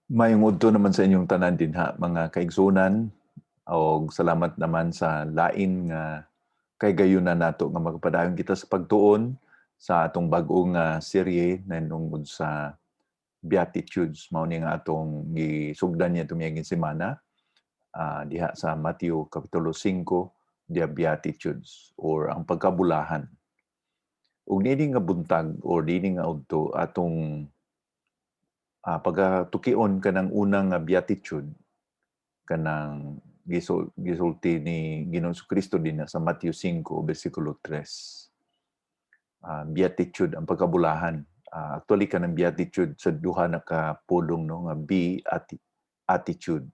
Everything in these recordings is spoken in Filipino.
Maayong udto naman sa inyong tanan dinha mga kaigsunan o salamat naman sa lain nga kay gayunan nato nga magpadayon kita sa pagtuon sa atong bag-ong serye na nungod sa Beatitudes. Mao ni nga atong gisugdan niya tumiyaging semana diha sa Mateo Kapitulo 5, dia Beatitudes or ang pagkabulahan. Ug nini nga buntag or nini nga udto atong pagatukion kanang unang beatitude kanang gisulti ni Ginoong Kristo din sa Mateo 5 bersikulo 3. Beatitude ang pagkabulahan. Actually kanang beatitude sa duha na ka pulong no nga attitude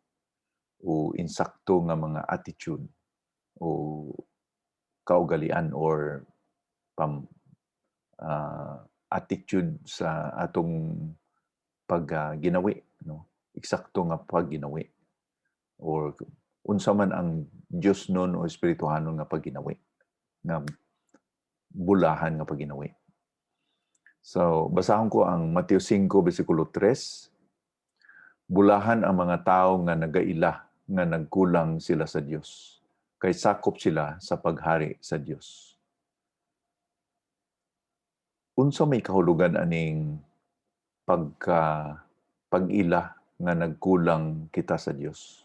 o insakto nga mga attitude o kaugalian or pam attitude sa atong ginawi no, eksakto nga pagginawi or unsa man ang Dios nun o espirituhanon nga pagginawi nga bulahan nga pagginawi. So basahon ko ang Mateo 5 bersikulo 3. Bulahan ang mga tawo nga nagaila nga nagkulang sila sa Dios, kay sakop sila sa paghari sa Dios. Unsa may kahulugan aning pag-ila nga nagkulang kita sa Dios?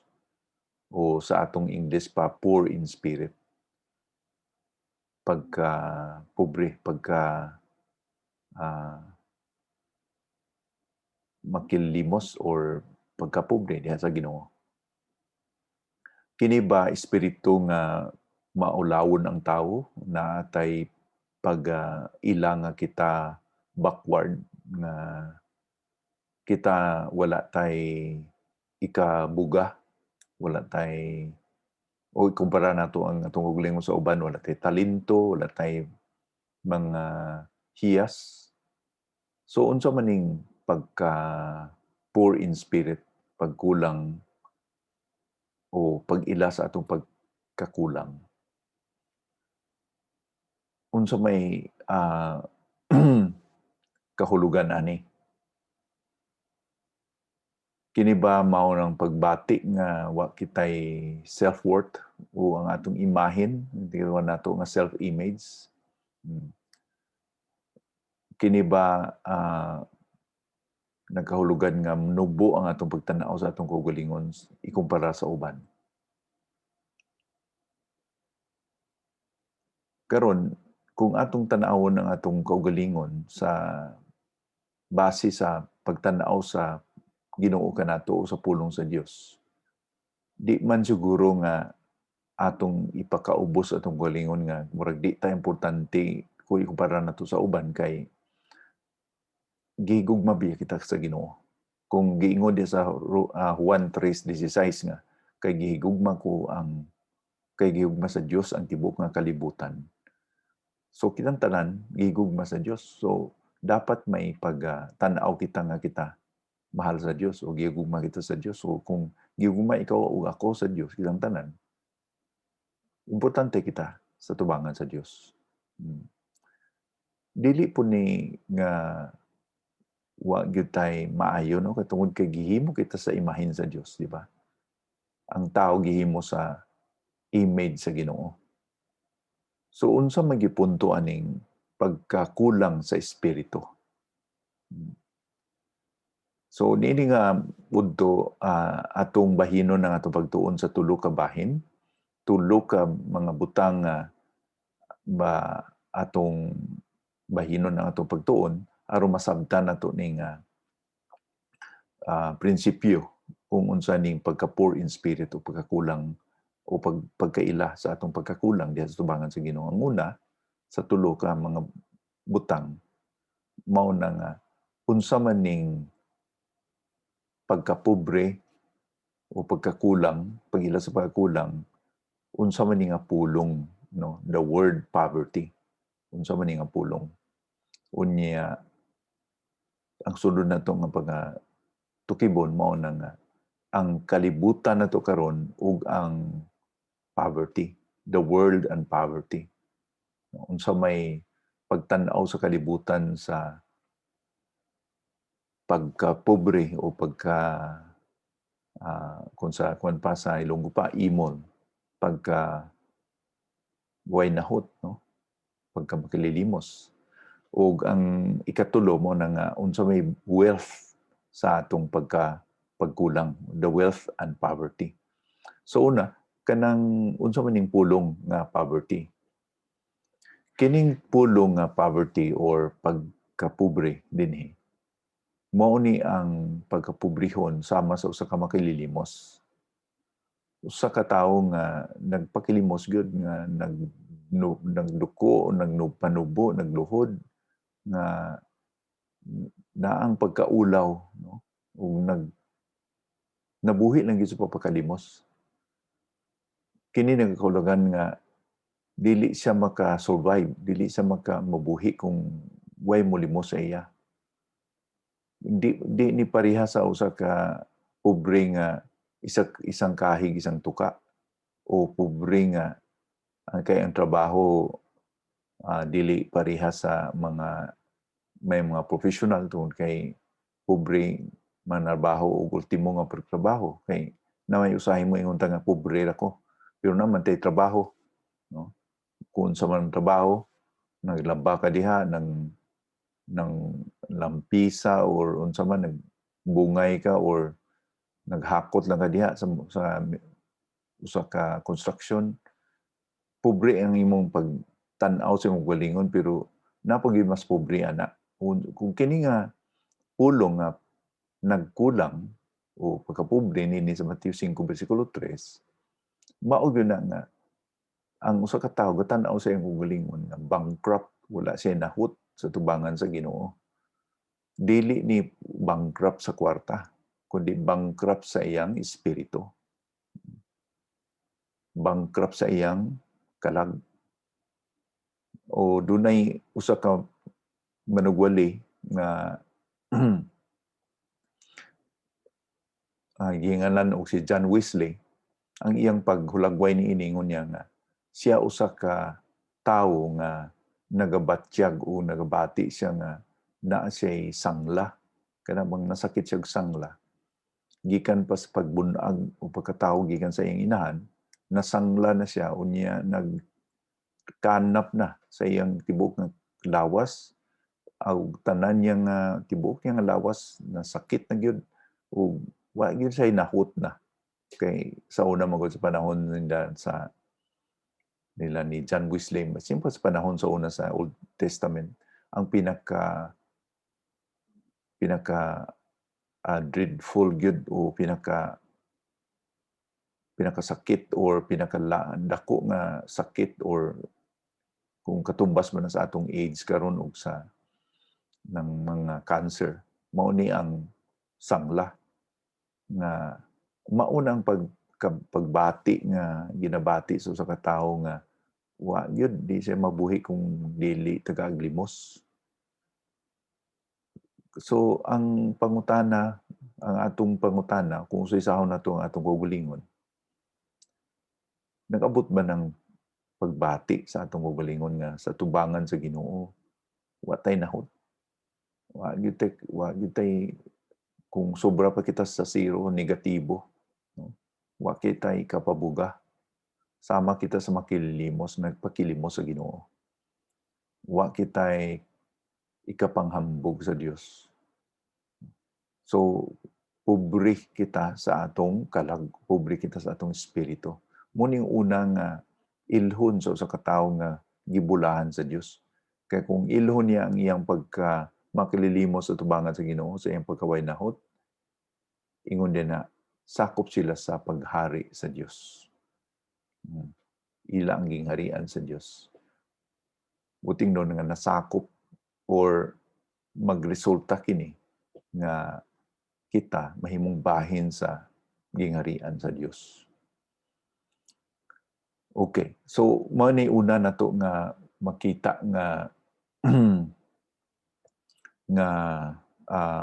O sa atong English pa, poor in spirit. Pobre, makilimos or pagkapobre diha sa Ginoo. Kini ba espiritu nga maulawon ang tawo na atay ila nga kita backward nga kita wala tay ikabuga, wala tay o ikumpara nato ang atong uglingon sa uban, wala tay talento, wala tay mga hiyas. So unsa maning poor in spirit, pagkulang o pag-ila sa atong pagkakulang? Unsa may kahulugan ani? Kini ba mao ng pagbati nga wa kitay self-worth o ang atong imahen, tinawag nato nga self-image? Kini ba nagkahulugan nga nubo ang atong pagtanaw sa atong kaugalingon ikumpara sa uban? Karon kung atong tan-awon ang atong kaugalingon sa base sa pagtan-aw sa Ginoo kanato o sa pulong sa Dios, di man siguro nga atong ipakaubos atong kaugalingon nga murag di ta importante kung ikumpara nato sa uban kay gihigugma biya kita sa Ginoo. Kung giingon diya sa Juan 3:16 nga kay gihigugma sa Dios ang tibuok nga kalibutan. So kitang tanan gihigugma sa Dios. So dapat may tan-aw kita nga kita mahal sa Dios o gihigugma kita sa Dios. So kung gihigugma ikaw o ako sa Dios, kitang tanan, importante kita sa tubangan sa Dios. Dili po ni nga wa gyud tay maayo no katungod kay gihimo kita sa imahen sa Dios, di ba? Ang tao gihimo sa image sa Ginoo. So unsa man gyud punto aning pagkakulang sa espiritu? So niini nga udto atong bahinon ang atong pagtuon sa tulo ka bahin, tulo ka mga butang ba atong bahinon ang atong pagtuon aron masabtan nato ning prinsipyo kung unsa ning pagka-poor in spirit o pagkakulang o pagkaila sa atong pagkakulang diha sa tubangan sa Ginoo. Ang una sa tulo ka mga butang mao na nga unsa man ning pagkapobre o pagkakulang, pag-ila sa pagkakulang, unsa man ning pulong no, the word poverty. Unsa man ning pulong. Unya ang sulod nato nga tukibon mao na nga ang kalibutan nato karon ug ang poverty, the world and poverty. Unsa may pagtan-aw sa kalibutan sa pagka-pobre o kung sa kuwan pa sa Ilonggo pa, imol, pagka buhay nahot, no? Pagka makililimos. O ang ikatulo mo na nga, unsa may wealth sa atong pagkulang, the wealth and poverty. So una, kanang unsa man ning pulong nga poverty. Kining pulong nga poverty or pagkapobre dinhi, mao ni ang pagkapobrehon sama sa usa ka makililimos. Usa ka tawo nga nagpakilimos gyud nga nagduko, nagpanubo, nagluhod nga naang pagkaulaw, no? O nabuhi lang gyud sa pagpakalimos. Kini nagakahulugan nga dili siya maka-survive, dili siya mabuhi kung way molimos sa iya. Di ni pareha sa usa ka pobre nga isang kahig, isang tuka, o pobre nga kay ang trabaho dili pareha sa may mga professional tungod kay pobre manarbaho og ultimo nga pagtrabaho kay na may usahin mo ingon ta nga pobre ra ko pero naman tay trabaho, no? Kung sa man trabaho naglaba ka diha ng lampisa or unsa man nagbungay ka or naghakot lang ka diha sa usa ka construction, pobre ang imong pagtan-aw sa imong galingon pero napagid mas pobre ana. Kung kini nga pulong nga nagkulang o pagkapobre nini sa Mateo 5 bersikulo 3, mao gyud na nga ang usa ka tawo gatan-aw sa iyang galingon nga bankrupt, wala siya nahut sa tubangan sa Ginoo. Dili ni bankrupt sa kwarta, kundi bankrupt sa iyang espiritu. Bankrupt sa iyang kalag. O dunay usa ka manugwali nga gingalan og si John Wesley. Ang iyang paghulagway niini ingon niya nga siya usa ka tawo nga nagabatyag o nagabati siya nga naa siya'y sangla. Kana bang nasakit siya og sangla. Gikan pa sa pagbunag o pagkatawo gikan sa iyang inahan, nasangla na siya unya nagkanap na sa iyang tibok nga lawas og tanan niya nga tibok niya nga lawas nasakit na gyud ug wa gyud siya nahut na. Kay sa una magud sa panahon nila ni John Wesley, siyempre sa panahon sa una sa Old Testament, ang pinaka dreadful gyud o pinakasakit or pinakadako nga sakit or kung katumbas man sa atong AIDS karon og ng mga cancer, mao ni ang sangla nga maunang pagbati nga ginabati sa usa ka tawo nga wa gyud di siya mabuhi kung dili taga-aglimos. So ang atong pangutana kung sa isahon nato ang atong kaugalingon, nag-abot ba ng pagbati sa atong kaugalingon nga sa tubangan sa Ginoo wa tay nahut, wa gyud tay kung sobra pa kita sa zero, negatibo, no? Wa kitay kapabuga. Sama kita sa makililimos, nagpakilimos sa Ginoo. Wa kitay ikapanghambog sa Dios. So, pobre kita sa atong kalag, pobre kita sa atong espiritu. Muning unang ilhon sa usa ka tawo nga gibulahan sa Dios. Kaya kung ilhon niya ang iyang makililimos sa tubangan sa Ginoo, sa iyang pagkaway nahot, ingon din na sakop sila sa paghari sa Dios. Ila ang gingharian sa Dios. Buting doon nga nasakop or magresulta kini nga kita mahimong bahin sa gingharian sa Dios. Okay. So, mao ni una nato nga makita nga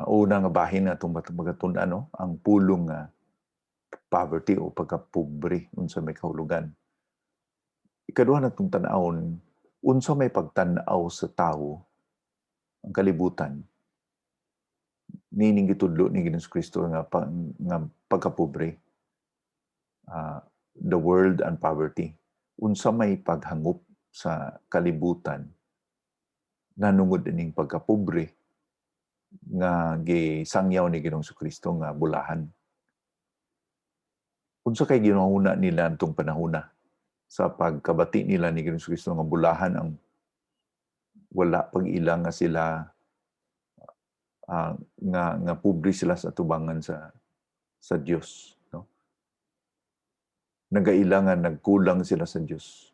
una nga bahin natong magatun-an, no? Ang pulong nga poverty o pagkapobre unsa may kahulugan. Ikaduha natong tan-awon, unsa may pagtan-aw sa tawo ang kalibutan nining gitudlo ni Ginoong Kristo nga pagkapobre, the world and poverty. Unsa may paghangup sa kalibutan nanungod ining pagkapobre nga gisangyaw ni Ginoong Kristo nga bulahan. Unsa kay ginahuna nila antong panahona sa pagkabati nila ni Ginoong Kristo nga bulahan ang wala pag ilang nga sila nga pobre sila sa tubangan sa Dios, no? Nagailangan nagkulang sila sa Dios.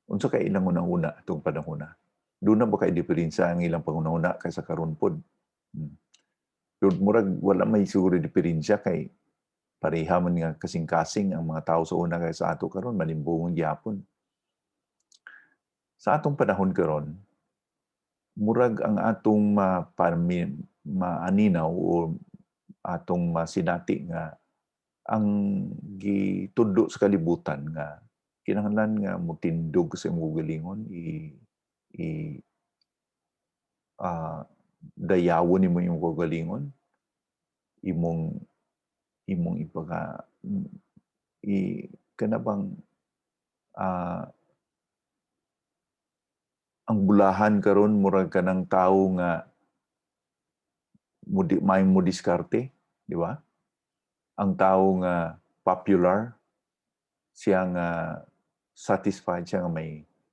Unsa kay ilang una atong panahona? Doon na ba kay diferensya ang ilang pangunahuna kaysa karon pod? Murag wala may siguro diferensya kay pareha man nga kasing-kasing ang mga tao sa una kay sa ato karon malimbungon gyapon. Sa atong panahon karon, murag ang atong maaninaw o atong masinati nga ang gitudlo sa kalibutan nga kinahanglan nga motindog sa imong galingon dayawon nimo imong kagalingon, imong ipaka kanabang ang bulahan karon murag kanang tawo nga may mo diskarte, di ba? Ang tawo nga popular, siya nga satisfied, siya nga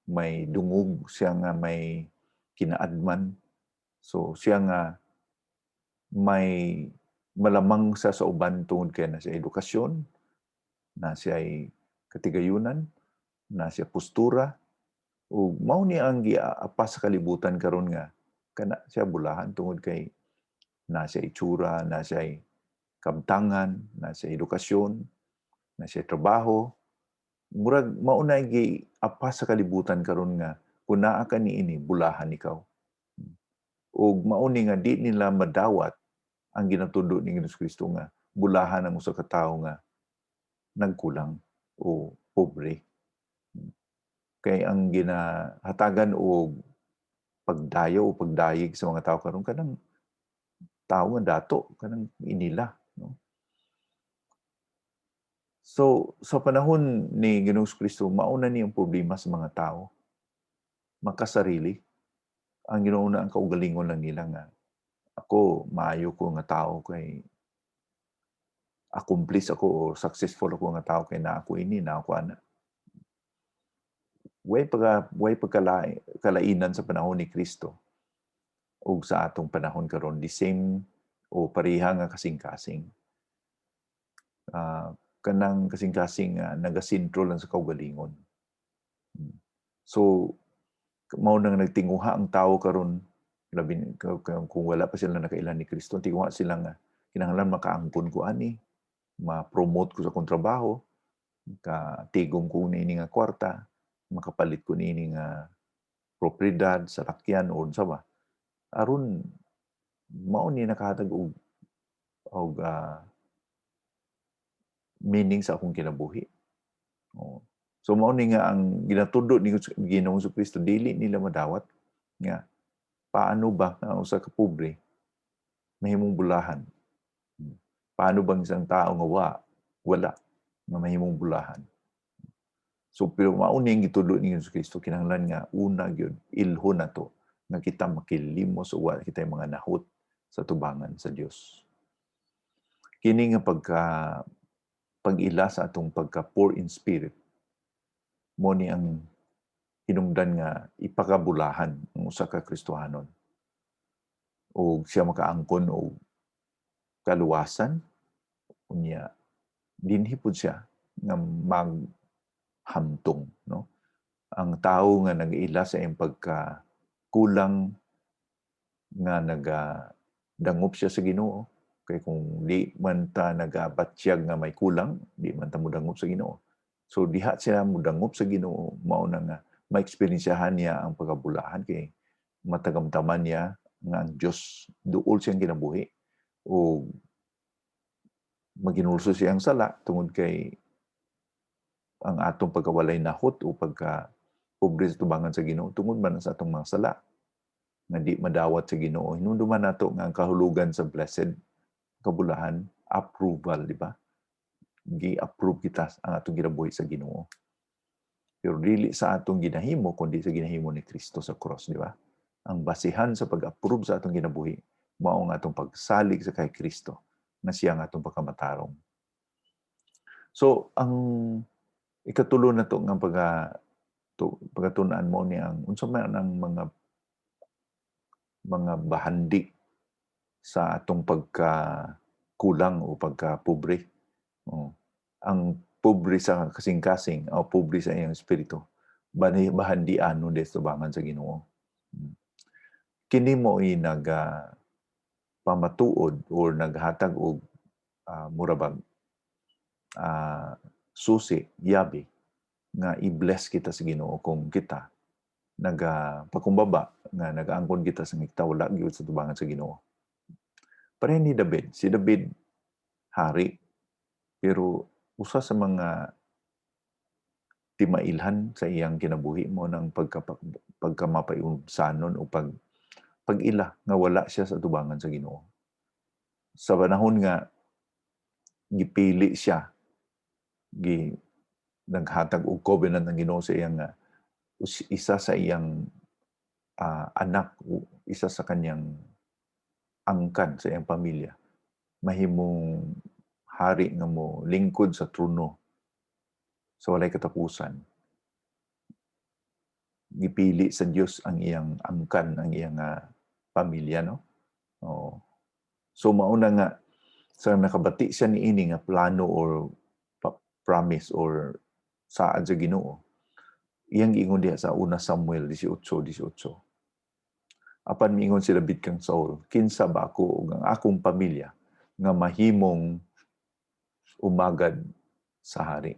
may dungog, siya nga may kinaadman. So siya nga may malamang sa uban tungod kay na siya edukasyon, na siya ay katigayunan, na siya postura, o mao ni ang giapas sa kalibutan karon nga kana siya bulahan tungod kay na siya itsura, na siya kabtangan, na siya edukasyon, na siya trabaho. Murag mao na giapas sa kalibutan karon nga kun naa ka niini bulahan ikaw. Ug mao ni nga di nila madawat ang ginatudo ni Ginoong Kristo nga bulahan ang usa ka tawo nga nagkulang o pobre. Kay ang ginahatagan og pagdayo o pagdayeg sa mga tao karon kanang tao nga dato, kanang inila, no? So sa panahon ni Ginoong Kristo mao na ni ang problema sa mga tao. Makasarili. Ang ginauna ang kaugalingon lang nila nga ako maayo ko nga tao kay accomplish ako o successful ako nga tao kay na ako ini, na ako ana. Way kalainan sa panahon ni Kristo ug sa atong panahon karon, the same o pareha nga kasing-kasing. Kanang kasing-kasing nagasintro lang sa kaugalingon. So mao nang nagtinguha ang tao karon, labi kung wala pa sila nakailan ni Kristo, tinguha sila nga kinahanglan makaangkon ko ani, ma-promote ko sa akong trabaho, tigom ko niini nga kwarta, makapalit ko niini nga propriedad, salakyan o unsa ba. Aron mao ni nakahatag og meaning sa akong kinabuhi. So mao ni nga ang ginatudo ni Ginoong Kristo, dili nila madawat nga paano ba ang usa ka pobre mahimong bulahan? Paano bang isang tao nga wala nga mahimong bulahan? So pero mao ni ang gitudo ni Ginoong Kristo, kinahanglan nga una gyud ilhon nato nga kita makilimos o wala kita mga nahot sa tubangan sa Dios. Kini nga pag-ila sa atong pagka-poor in spirit, mo ni ang hinungdan nga ipakabulahan ang usa ka Kristohanon. O siya makaangkon og kaluwasan, unya dinhi pud siya nga maghamtong, no? Ang tawo nga nag-ila sa iyang pagkakulang nga dangop siya sa Ginoo, kay kung di man ta nagabatsyag nga may kulang, di man ta mudangop sa Ginoo. So diha siya mudangop sa Ginoo, mao na nga ma-eksperyensyahan niya ang pagkabulahan kay matagamtaman niya nga ang Dios duol siyang kinabuhi o maginulso siyang sala tungod kay ang atong pagkawalay nahot o pagka pobre sa tubangan sa Ginoo tungod man sa atong mga sala. nga di madawat sa Ginoo. Hinumduman nato nga ang kahulugan sa blessed kabulahan, approval, di ba? Gi-approve kita ang atong ginabuhi sa Ginoo. Pero dili sa atong ginahimo kundi sa ginahimo ni Kristo sa cross, di ba? Ang basihan sa pag-approve sa atong ginabuhi mao ang atong pagsalig sa kay Kristo na siya ang atong pagkamatarong. So ang ikatulo na to nga pagatunan mo ni ang unsa man ang mga bahandi sa atong pagkakulang o pagkapobre. Ang pobre sa kasing-kasing o pobre sa iyang espiritu bahandian no des tubangan sa Ginoo. Kini mo ay pamatuod or naghatag og murabag susi, yabi nga i-bless kita sa Ginoo kung kita nagpakumbaba nga nagaangkon kita sa ngitawala gyud sa tubangan sa Ginoo. Pareho ni David. Si David hari pero usa sa mga timailhan sa iyang kinabuhi mo ng pagkamapayunsanon o pag-ila nga wala siya sa tubangan sa Ginoo. Sa panahon nga gipili siya, naghatag og covenant ng Ginoo sa iyang isa sa iyang anak, isa sa kanyang angkan sa iyang pamilya, mahimong hari nga mo lingkod sa trono sa walay katapusan. Gipili sa Dios ang iyang angkan, ang iyang pamilya, no? So mauna nga sa nakabati siya niini nga plano or promise or saad sa Ginoo. Iyang giingon diha sa 1 Samuel 18:18. Apan miingon si David kang Saul, kinsa ba ako ug ang akong pamilya nga mahimong umagad sa hari.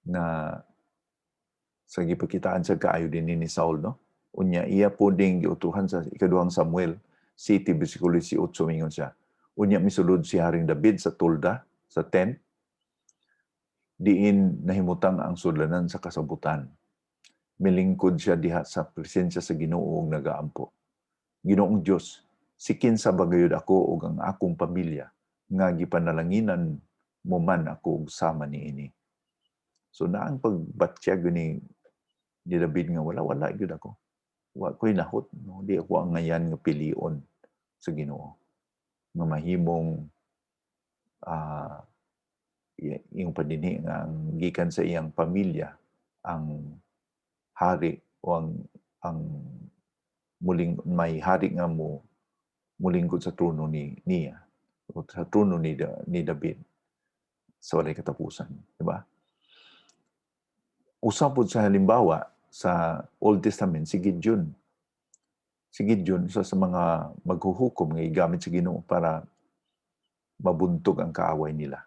Na sa gipakitaan sa kaayo din ni Saul, no? Unya iya po ding giutuhan sa ikaduhang Samuel City, versikulo 18, mingon siya. Unya misulod si Haring David sa tulda, sa tent, diin nahimutang ang sudlanan sa kasabutan. Milingkod siya diha sa presensya sa Ginoo ug nagaampo. Ginoong Dios, sikin sa bagayod ako ug ang akong pamilya nga gipanalanginan mo man ako sama niini. So na ang pagbatyag ni David nga wala gyud ako. Wa ko'y nahot, no? Di ako ang ngayan nga pilion sa Ginoo. Nga mahimong yung padinhi nga ang gikan sa iyang pamilya ang hari o ang muling may hari nga mo mulingkod sa trono niya o sa trono ni David sa walay katapusan, di ba? Usa pod sa halimbawa sa Old Testament si Gideon. Si Gideon isa sa mga maghuhukom nga igamit sa Ginoo para mabuntog ang kaaway nila.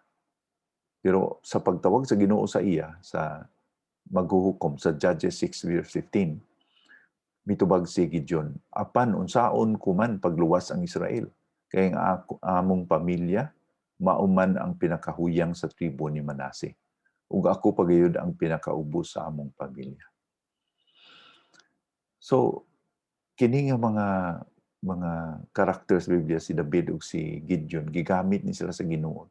Pero sa pagtawag sa Ginoo sa iya sa maghuhukom sa Judges 6:15, mitubag si Gideon, apan unsaon kuman pagluwas ang Israel, kay ang among pamilya mauman ang pinakahuyang sa tribo ni Manase, ug ako pagayod ang pinakaubos sa among pamilya. So kini nga mga characters sa Biblia, si David ug si Gideon, gigamit ni sila sa Ginoo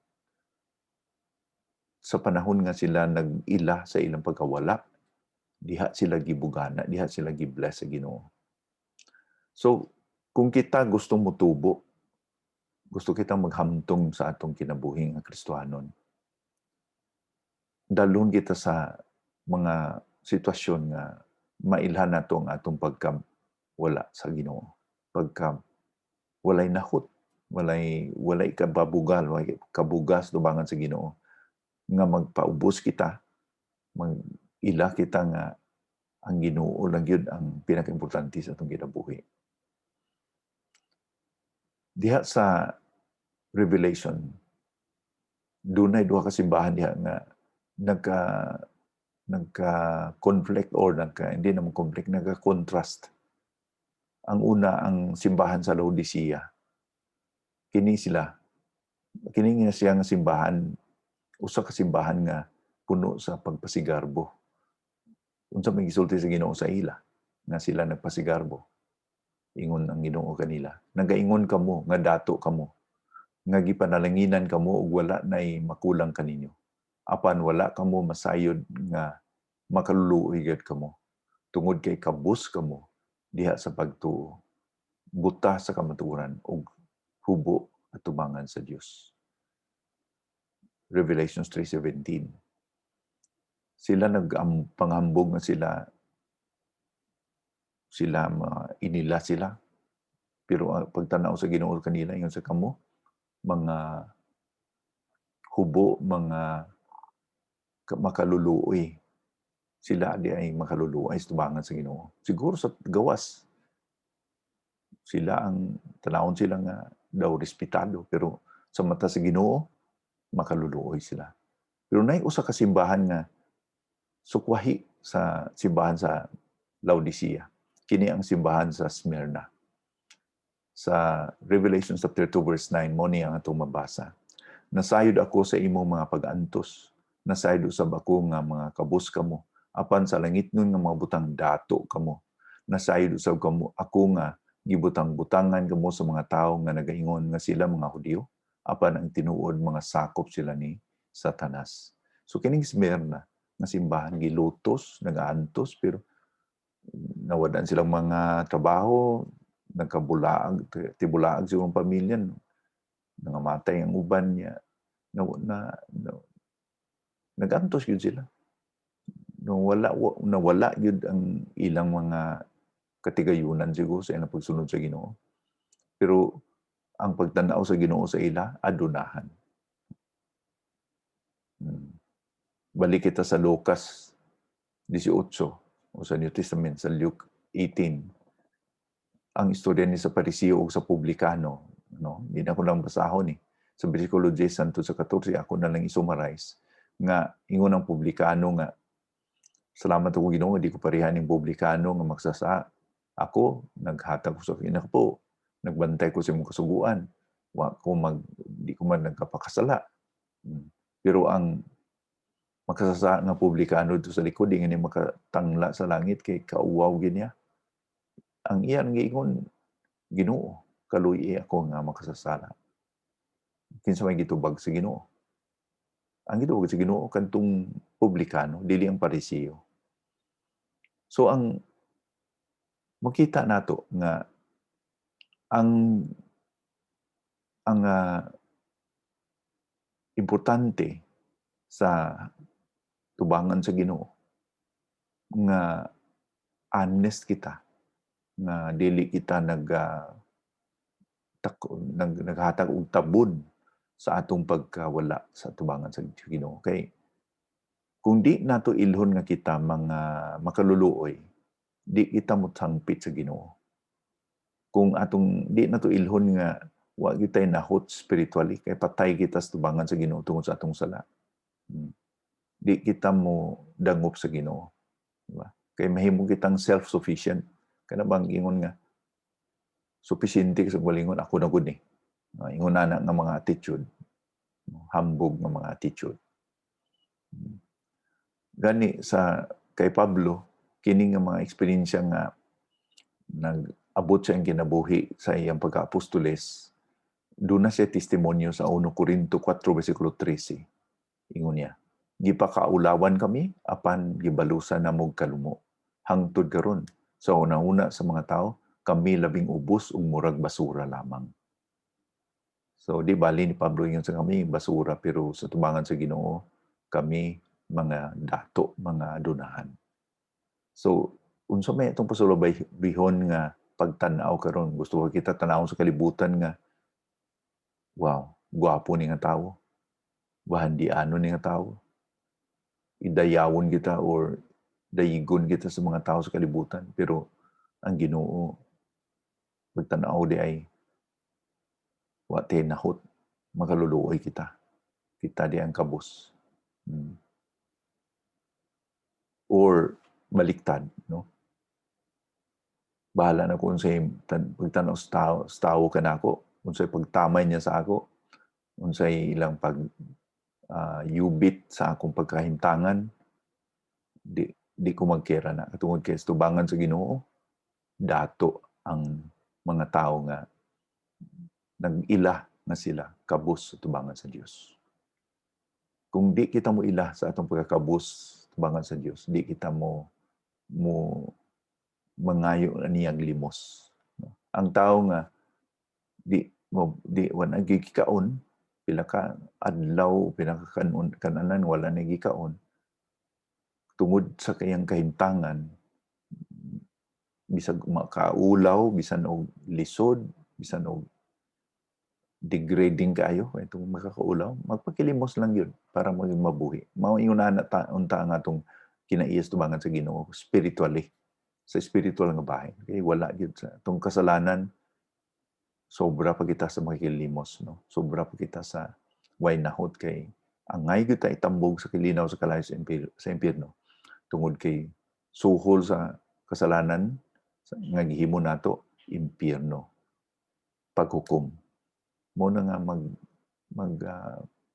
sa panahon nga sila nag-ila sa ilang pagkawala. Diha sila gibugana, diha sila gibless sa Ginoo. So kung kita gustong motubo, gusto kitang maghamtong sa atong kinabuhi nga Kristohanon, dalon kita sa mga sitwasyon nga mailhan nato ang atong pagkawala sa Ginoo. Pagka walay nahot, walay kababugal, walay kabugas tubangan sa Ginoo, nga magpaubos kita, mag-ila kita nga ang Ginoo lang yun ang pinaka-importante sa atong kinabuhi. Diha sa Revelation, dunay duha ka simbahan diha nga nagka-conflict or hindi naman conflict, nagka-contrast. Ang una, ang simbahan sa Laodicea. Kini nga siya nga simbahan, usa ka simbahan nga puno sa pagpasigarbo. Unsa may gisulti sa Ginoo sa ila. nga sila nagpasigarbo. Ingon ang Ginoo kanila. Nagaingon kamo nga dato kamo. Nga gipanalanginan kamo ug wala nay makulang kaninyo. Apan wala kamo masayod nga makaluluoy gid kamo. Tungod kay kabus kamo diha sa pagtuo. Buta sa kamatuoran ug hubo at tubangan sa Dios. Revelations 3:17. Sila panghambog na sila inila sila. Pero pagtanaw sa Ginoo kanila ingon sa kamo mga hubo, mga makaluluoy. Sila di ay makaluluoy sa tubangan sa Ginoo. Siguro sa gawas sila ang tanawon sila nga daw respetado, pero sa mata sa Ginoo makaluluoy sila. Pero nay usa ka simbahan nga sukwahi sa simbahan sa Laodicea. Kini ang simbahan sa Smyrna. Sa Revelation chapter 2 verse 9 mo ni ang atong mabasa. Nasayod ako sa imong mga pag-antos. Nasayod usab ako nga mga kabus kamo. Apan sa langit nun nga mga butang dato kamo. Nasayod usab kamo ako nga gibutang-butangan kamo sa mga tawo nga nagaingon nga sila mga Hudiyo. Apan ang tinuod mga sakop sila ni Satanas. So kining Smyrna nga simbahan gilutos, nagaantos, pero nawadan silang mga trabaho, nagkabulaag, tibulaag silang pamilya, nangamatay ang uban niya, nagantos yun sila. Nawala yun ang ilang mga katigayunan siguro sa ilang pagsunod sa Ginoo. Pero ang pagtanaw sa Ginoo sa ila, adunahan. Balik kita sa Lucas 18 o sa New Testament, sa Luke 18. Ang istorya ni sa Pariseo o sa Publikano. No? Hindi na ko lang basahon eh. Sa versikulo 10 santo sa 14, ako na lang isummarize. Nga, ingon ang Publikano nga, salamat ako Ginoo, hindi ko parihan ng Publikano nga magsasa. Ako, naghatag ko sa kinakpo. Nagbantay ko sa mong kasuguan. Di ko man nagkapakasala. Pero ang makasasa nga Publikano dito sa likod, di nga niya makatangla sa langit kay kauwaw niya. Ang iyan giingon, Ginoo, kaluy ako nga makasasala. Kinsa may gitubag sa Ginoo. Ang gitubag sa Ginoo kantong Publikano, dili ang Pariseo. So ang makita nato nga ang importante sa tubangan sa Ginoo nga honest kita, nga dili kita naghatag og tabun sa atong pagkawala sa tubangan sa Ginoo. Kay kung di nato ilhon nga kita mga makaluluoy, di kita motsangpit sa Ginoo. Kung di nato ilhon nga wa kita nahot spiritually, kay patay kita sa tubangan sa Ginoo tungod sa atong sala. Di kita mo dangop sa Ginoo. Diba? Kay mahimo kitang self-sufficient. Kana bang ingon nga, supisente sa gulingon, ako na gud ni. Ingon na nga mga attitude. Hambog nga mga attitude. Gani kay Pablo, kini nga mga eksperyensya nga nag-abot siya ang kinabuhi sa iyang pagka-apostoles, doon na siya testimonyo sa 1 Corinto 4, versikulo 13. Ingon niya, gipakaulawan kami, apan gibalusan na mog kalumo. Hangtod karon sa una-una sa mga tao, kami labing ubos ug murag basura lamang. So di bali ni Pablo yun sa kami basura, pero sa tubangan sa Ginoo, kami mga dato, mga adunahan. So unsa may itong pasulubihon nga pagtanaw karon, gusto ko kita tanawon sa kalibutan nga, wow, gwapo ni nga tawo, bahandiano ni nga tawo, idayawon kita or dayigon kita sa mga tao sa kalibutan, pero ang Ginoo pagtanaw di ay wa tay nahot, makaluluoy kita di ang kabus. Or baliktad, no? Bahala na kung unsay pagtanaw sa tao kanako, unsay pagtamay niya sa ako, unsay ilang yubit sa akong pagkahimtangan, di ko magkera na. Katungod kay tubangan sa Ginoo, dato ang mga tao nga nag-ila nga sila kabus sa tubangan sa Dios. Kung di kita mo ila sa atong pagkakabus tubangan sa Dios, di kita mo mangayo niyang limos. Ang tao nga di wala gikaon, pila ka adlaw, pila ka kananan wala na gikaon. Tungod sa kayang kahimtangan, bisag makaulaw, bisan og lisod, bisan og degrading kaayo itong makakaulaw, magpakilimos lang yun para maging mabuhi. Mao ingon na unta nga atong kinaiyas tubangan sa Ginoo spiritually, sa spiritual nga bahin. Kay wala gyud sa tong kasalanan, sobra pa kita sa makikilimos, no? Sobra pa kita sa way nahot kay angay gyud ta itambog sa kilinaw sa kalayo sa impyerno tungod kay suhol sa kasalanan nga gihimo nato impyerno, paghukom. Mo na nga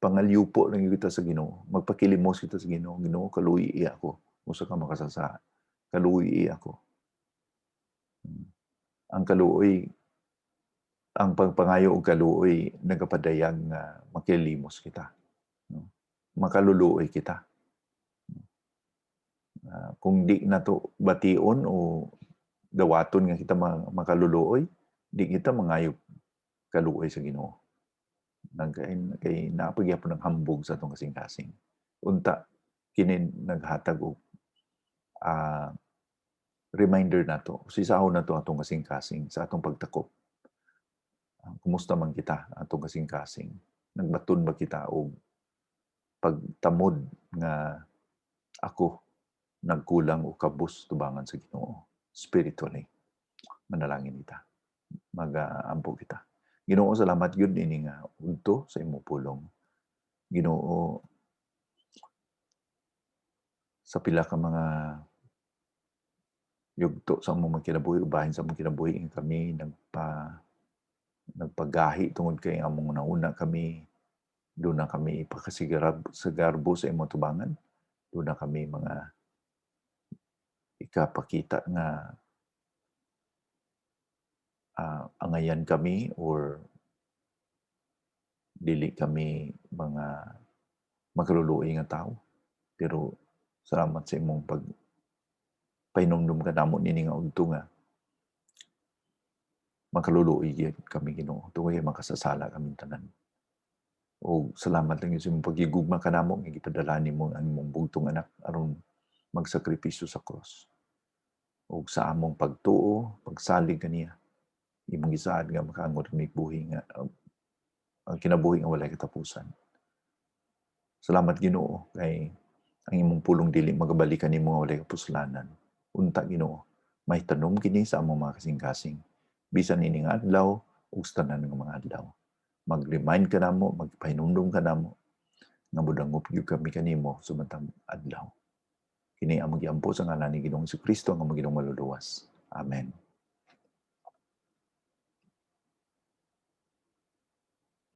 pangalyupo lang kita sa Ginoo, magpakilimos kita sa Ginoo. Ginoo, kaluoy iya ako, usa ka makasasa, kaluoy iya ako. Ang kaluoy, ang pagpangayo og kaluoy nagapadayag nga makilimos kita, no? Makaluluoy kita. Kung di nato bation o dawaton nga kita makaluluoy, di kita mangayo kaluoy sa Ginoo. Kay napagyapon ng hambog sa atong kasing-kasing. Unta kini naghatag og reminder nato, sisaw nato atong kasing-kasing sa atong pagtakop. Kumusta man kita atong kasing-kasing? Nagbaton ba kita og pagtamod nga ako nagkulang o kabus tubangan sa Ginoo spiritually? Manalangin kita. Mag-aampo kita. Ginoo, salamat gyud ini nga udto sa imong pulong. Ginoo, sa pila ka mga yugto sa among kinabuhi, ubahin sa among kinabuhi kami nagpagahi tungod kay among nauna kami, doon na kami ipakasigarbo sa imong tubangan. Doon na kami mga ikapakita nga angayan kami or dili kami mga makaluluoy nga tao. Pero salamat sa imong painomdom ka namo nini nga udto nga makaluluoy kami Ginoo tungod kay makasasala kami tanan. O salamat lang sa imong paghigugma kanamo nga gipadala nimo ang imong bugtong anak aron magsakripisyo sa cross. O sa among pagtuo, pagsalig kaniya, imong gisaad nga makaangot kami buhi nga ang kinabuhi nga walay katapusan. Salamat Ginoo kay ang imong pulong dili magabalikan nimo nga walay kapuslanan. Unta Ginoo, mahitanom kini sa among mga kasing-kasing. Bisan ini nga adlaw ug sa tanan nga mga adlaw. Mag-remind ka namo, magpahinumdum ka namo nga modangop gyud kami kanimo sumantang adlaw. Kini among giampo sa ngalan ni Ginoong Jesucristo nga maging maluluwas. Amen.